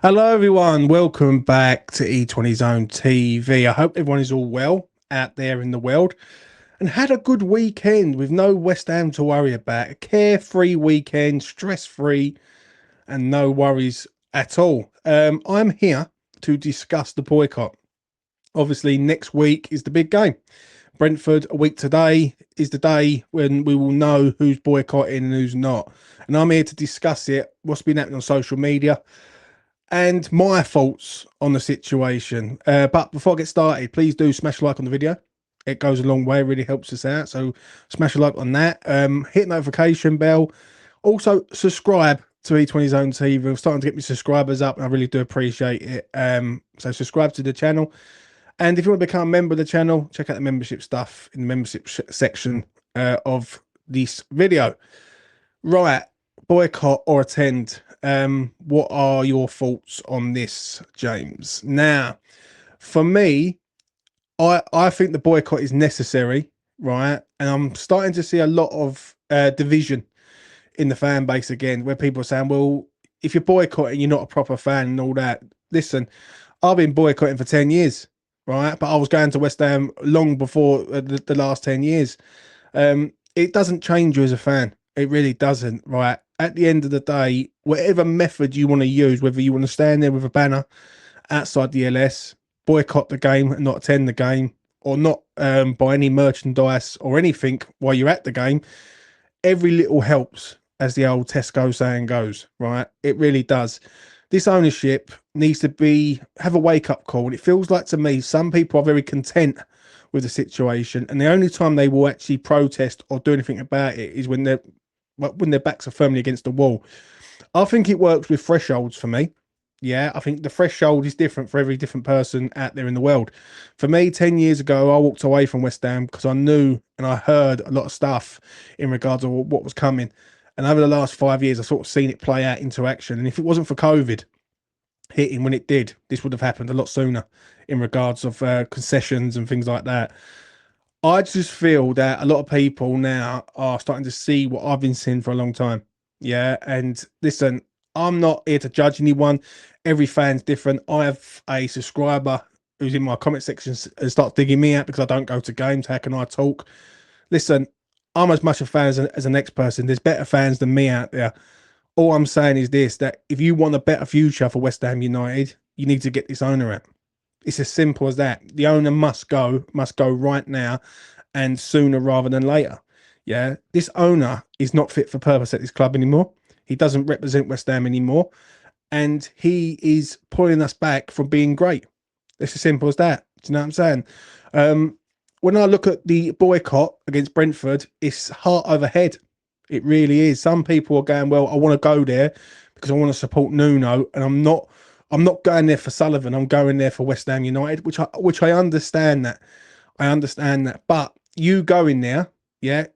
Hello, everyone. Welcome back to E20 Zone TV. I hope everyone is all well out there in the world and had a good weekend with no West Ham to worry about. A carefree weekend, stress free, and no worries at all. I'm here to discuss the boycott. Obviously, next week is the big game. Brentford, a week today, is the day when we will know who's boycotting and who's not. And I'm here to discuss it, what's been happening on social media and my thoughts on the situation. But before I get started, please do smash a like on the video. It goes a long way, it really helps us out. So smash a like on that. Hit notification bell. Also subscribe to E20 Zone TV. We're starting to get me subscribers up, and I really do appreciate it. So subscribe to the channel. And if you want to become a member of the channel, check out the membership stuff in the membership section of this video. Right, boycott or attend. What are your thoughts on this, James? Now, for me, I think the boycott is necessary, right? And I'm starting to see a lot of division in the fan base again, where people are saying, well, if you're boycotting, you're not a proper fan and all that. Listen, I've been boycotting for 10 years, right? But I was going to West Ham long before the last 10 years. It doesn't change you as a fan. It really doesn't, right? At the end of the day, whatever method you want to use, whether you want to stand there with a banner outside the LS, boycott the game and not attend the game, or not buy any merchandise or anything while you're at the game, every little helps, as the old Tesco saying goes, right? It really does. This ownership needs to have a wake-up call. And it feels like, to me, some people are very content with the situation, and the only time they will actually protest or do anything about it is when their backs are firmly against the wall. I think it works with thresholds for me. Yeah, I think the threshold is different for every different person out there in the world. For me, 10 years ago, I walked away from West Ham because I knew and I heard a lot of stuff in regards to what was coming. And over the last 5 years, I've sort of seen it play out into action. And if it wasn't for COVID hitting when it did, this would have happened a lot sooner in regards of concessions and things like that. I just feel that a lot of people now are starting to see what I've been seeing for a long time. Yeah. And listen, I'm not here to judge anyone. Every fan's different. I have a subscriber who's in my comment section and starts digging me out because I don't go to games. How can I talk? Listen, I'm as much a fan as the next person. There's better fans than me out there. All I'm saying is this, that if you want a better future for West Ham United, you need to get this owner out. It's as simple as that. The owner must go right now and sooner rather than later. Yeah, this owner is not fit for purpose at this club anymore. He doesn't represent West Ham anymore, and he is pulling us back from being great. It's as simple as that. Do you know what I'm saying? When I look at the boycott against Brentford, it's heart over head. It really is. Some people are going, well, I want to go there because I want to support Nuno, and I'm not going there for Sullivan. I'm going there for West Ham United, which I understand that. I understand that. But you going there, yeah,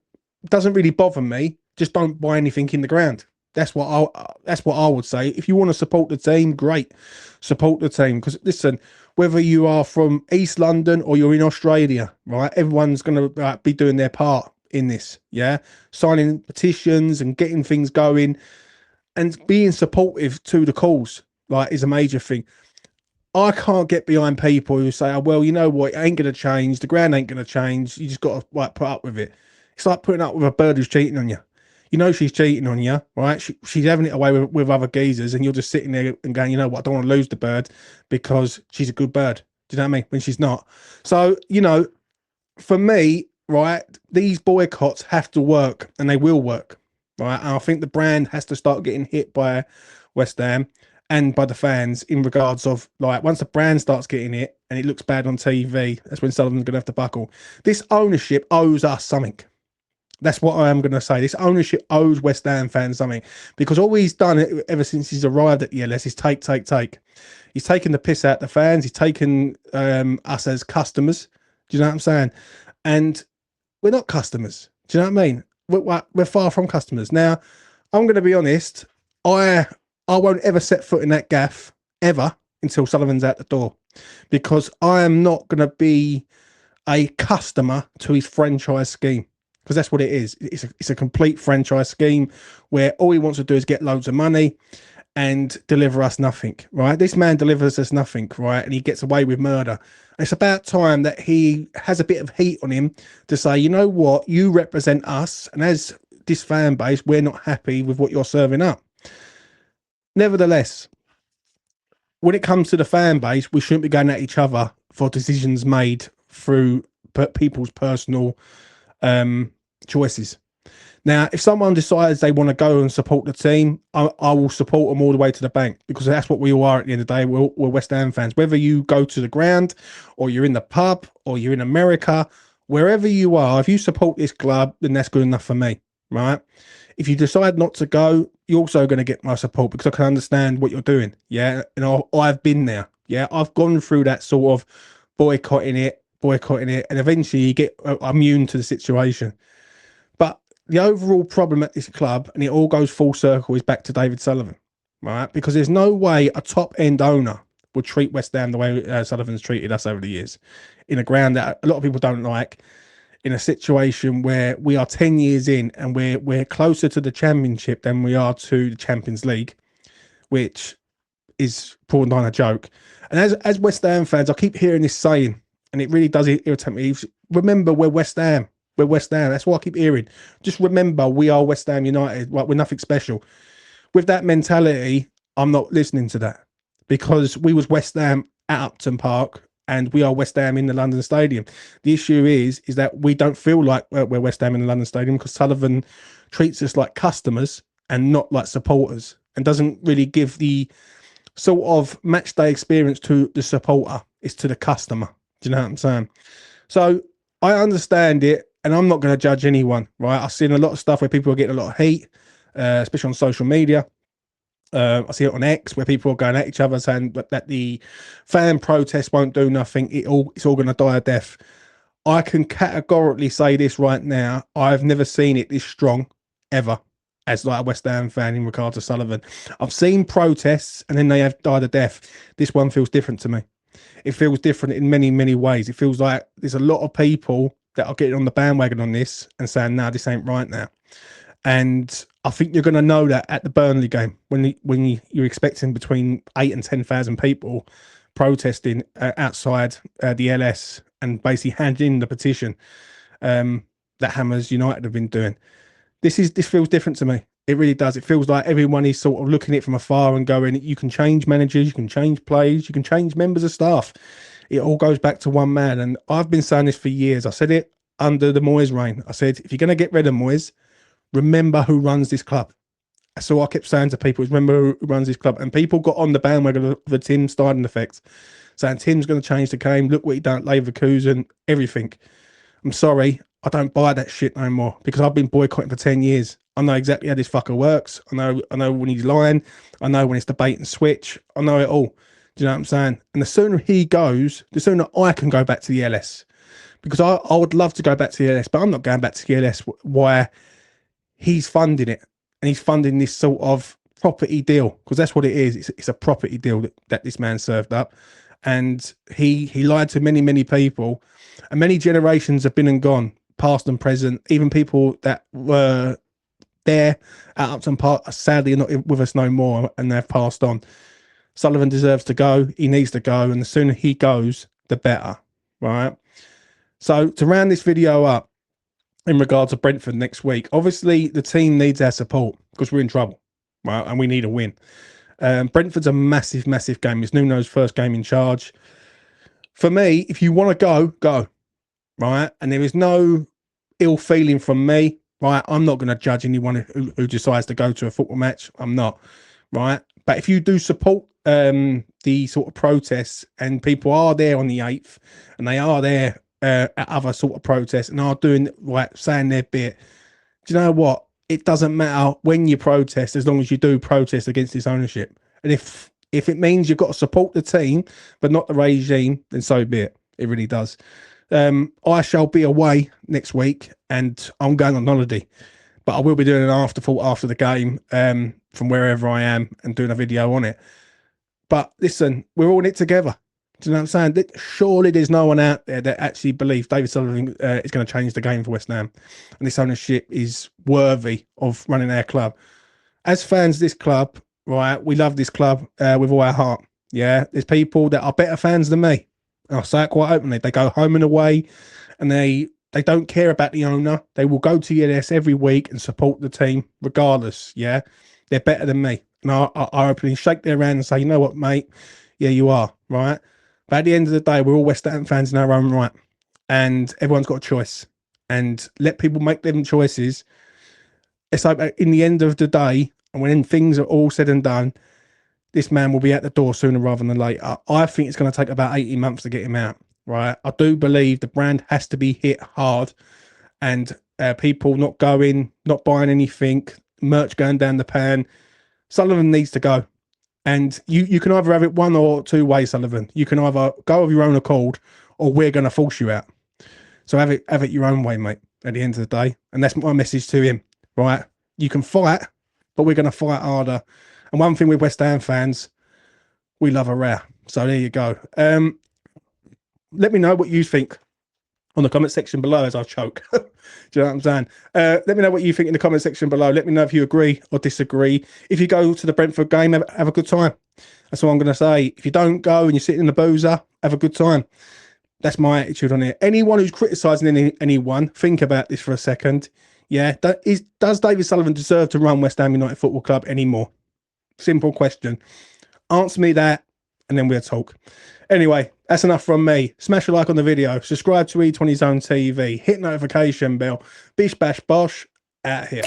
doesn't really bother me. Just don't buy anything in the ground. That's what I would say. If you want to support the team, great, support the team. Because listen, whether you are from East London or you're in Australia, right, everyone's going to be doing their part in this. Yeah, signing petitions and getting things going and being supportive to the cause, like, is a major thing. I can't get behind people who say, oh, well, you know what, it ain't going to change. The ground ain't going to change. You just got to put up with it. It's like putting up with a bird who's cheating on you. You know she's cheating on you, right? She's having it away with other geezers, and you're just sitting there and going, you know what, I don't want to lose the bird because she's a good bird. Do you know what I mean? When she's not. So, for me, right, these boycotts have to work, and they will work, right? And I think the brand has to start getting hit by West Ham and by the fans in regards of, like, once the brand starts getting it and it looks bad on TV, that's when Sullivan's going to have to buckle. This ownership owes us something. That's what I am going to say. This ownership owes West Ham fans something, because all he's done ever since he's arrived at the LS is take. He's taken the piss out the fans. He's taken us as customers. Do you know what I'm saying? And we're not customers. Do you know what I mean? We're far from customers. Now, I'm going to be honest. I won't ever set foot in that gaff ever until Sullivan's out the door, because I am not going to be a customer to his franchise scheme. Because that's what it is. It's a complete franchise scheme where all he wants to do is get loads of money. and deliver us nothing, right? This man delivers us nothing, right? And he gets away with murder. It's about time that he has a bit of heat on him to say, you know what, you represent us, and as this fan base, we're not happy with what you're serving up. Nevertheless, when it comes to the fan base, we shouldn't be going at each other for decisions made through people's personal choices. Now, if someone decides they want to go and support the team, I will support them all the way to the bank, because that's what we all are at the end of the day. We're West Ham fans. Whether you go to the ground or you're in the pub or you're in America, wherever you are, if you support this club, then that's good enough for me, right? If you decide not to go, you're also going to get my support, because I can understand what you're doing. Yeah. And I've been there. Yeah. I've gone through that sort of boycotting it. And eventually you get immune to the situation. But the overall problem at this club, and it all goes full circle, is back to David Sullivan, right? Because there's no way a top-end owner would treat West Ham the way Sullivan's treated us over the years, in a ground that a lot of people don't like, in a situation where we are 10 years in and we're closer to the Championship than we are to the Champions League, which is pouring down a joke. And as West Ham fans, I keep hearing this saying, and it really does irritate me. Remember, we're West Ham. We're West Ham. That's what I keep hearing. Just remember, we are West Ham United. Like, we're nothing special. With that mentality, I'm not listening to that, because we was West Ham at Upton Park and we are West Ham in the London Stadium. The issue is that we don't feel like we're West Ham in the London Stadium, because Sullivan treats us like customers and not like supporters, and doesn't really give the sort of match day experience to the supporter. It's to the customer. Do you know what I'm saying? So I understand it, and I'm not going to judge anyone, right? I've seen a lot of stuff where people are getting a lot of heat, especially on social media. I see it on X, where people are going at each other saying that the fan protest won't do nothing. It's all going to die a death. I can categorically say this right now. I've never seen it this strong, ever, as like a West Ham fan in regard to Sullivan. I've seen protests and then they have died a death. This one feels different to me. It feels different in many, many ways. It feels like there's a lot of people that are getting on the bandwagon on this and saying, no, this ain't right now. And I think you're going to know that at the Burnley game, when you're expecting between 8,000 and 10,000 people protesting outside the LS and basically handing in the petition that Hammers United have been doing. This feels different to me. It really does. It feels like everyone is sort of looking at it from afar and going, you can change managers, you can change players, you can change members of staff. It all goes back to one man. And I've been saying this for years. I said it under the Moyes reign. I said, if you're going to get rid of Moyes, remember who runs this club. That's all I kept saying to people, is remember who runs this club. And people got on the bandwagon of the Tim Steidten effect, saying Tim's going to change the game. Look what he done at Leverkusen, everything. I'm sorry, I don't buy that shit no more, because I've been boycotting for 10 years. I know exactly how this fucker works. I know when he's lying. I know when it's the bait and switch. I know it all. Do you know what I'm saying? And the sooner he goes, the sooner I can go back to the LS. Because I would love to go back to the LS, but I'm not going back to the LS. Why? He's funding it. And he's funding this sort of property deal, because that's what it is. It's a property deal that this man served up. And he lied to many, many people. And many generations have been and gone, past and present. Even people that were there at Upton Park are sadly not with us no more, and they've passed on. Sullivan deserves to go. He needs to go. And the sooner he goes, the better. Right? So to round this video up, in regard to Brentford next week, obviously the team needs our support, because we're in trouble, right? And we need a win. Brentford's a massive, massive game. It's Nuno's first game in charge. For me, if you want to go, go, right? And there is no ill feeling from me, right? I'm not going to judge anyone who decides to go to a football match. I'm not, right? But if you do support the sort of protests, and people are there on the 8th, and they are there at other sort of protests, and are doing right, saying their bit, do you know what? It doesn't matter when you protest, as long as you do protest against this ownership. And if it means you've got to support the team but not the regime, then so be it. It really does. I shall be away next week, and I'm going on holiday, but I will be doing an afterthought after the game from wherever I am, and doing a video on it. But listen, we're all in it together. Do you know what I'm saying? Surely there's no one out there that actually believes David Sullivan is going to change the game for West Ham, and this ownership is worthy of running our club. As fans of this club, right? We love this club with all our heart. Yeah, there's people that are better fans than me. I'll say it quite openly. They go home and away, and they don't care about the owner. They will go to ELS every week and support the team regardless. Yeah, they're better than me, and I openly shake their hand and say, you know what, mate? Yeah, you are right. But at the end of the day, we're all West Ham fans in our own right, and everyone's got a choice. And let people make them choices. It's like in the end of the day, and when things are all said and done, this man will be at the door sooner rather than later. I think it's going to take about 18 months to get him out, right? I do believe the brand has to be hit hard, and people not going, not buying anything, merch going down the pan. Sullivan needs to go. And you can either have it one or two ways, Sullivan. You can either go of your own accord, or we're going to force you out. So have it your own way, mate, at the end of the day. And that's my message to him, right? You can fight, but we're going to fight harder. And one thing with West Ham fans, we love a row. So there you go. Let me know what you think on the comment section below as I choke. Do you know what I'm saying? Let me know what you think in the comment section below. Let me know if you agree or disagree. If you go to the Brentford game, have a good time. That's all I'm going to say. If you don't go and you're sitting in the boozer, have a good time. That's my attitude on it. Anyone who's criticising anyone, think about this for a second. Yeah, does David Sullivan deserve to run West Ham United Football Club anymore? Simple question. Answer me that, and then we'll talk. Anyway, that's enough from me. Smash a like on the video. Subscribe to E20 Zone TV. Hit notification bell. Bish bash bosh. Out here.